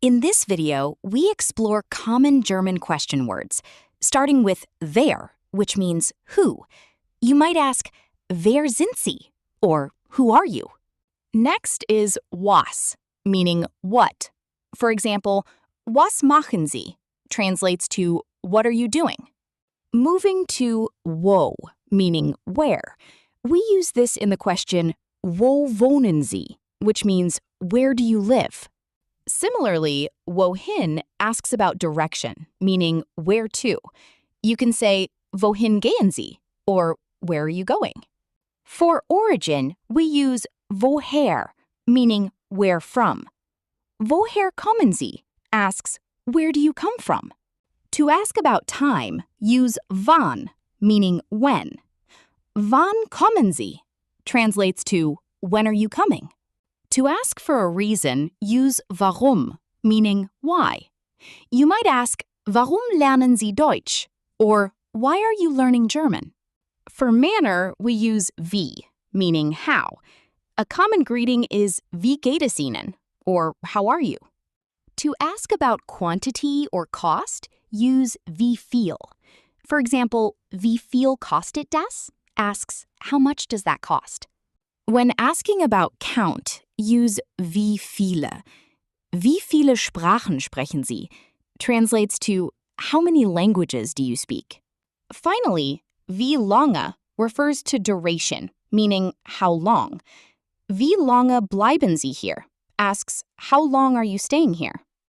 In this video, we explore common German question words, starting with wer, which means who. You might ask, wer sind Sie? Or who are you? Next is was, meaning what. For example, was machen Sie translates to what are you doing? Moving to wo, meaning where. We use this in the question wo wohnen Sie, which means where do you live? Similarly, wohin asks about direction, meaning where to. You can say wohin gehen Sie, or where are you going? For origin, we use woher, meaning where from. Woher kommen Sie asks where do you come from? To ask about time, use wann, meaning when. Wann kommen Sie translates to when are you coming? To ask for a reason, use warum, meaning why. You might ask, warum lernen Sie Deutsch? Or why are you learning German? For manner, we use wie, meaning how. A common greeting is wie geht es Ihnen? Or how are you? To ask about quantity or cost, use wie viel. For example, wie viel kostet das? Asks, how much does that cost? When asking about count, use wie viele. Wie viele Sprachen sprechen Sie? Translates to how many languages do you speak? Finally, wie lange refers to duration, meaning how long. Wie lange bleiben Sie hier? Asks, how long are you staying here?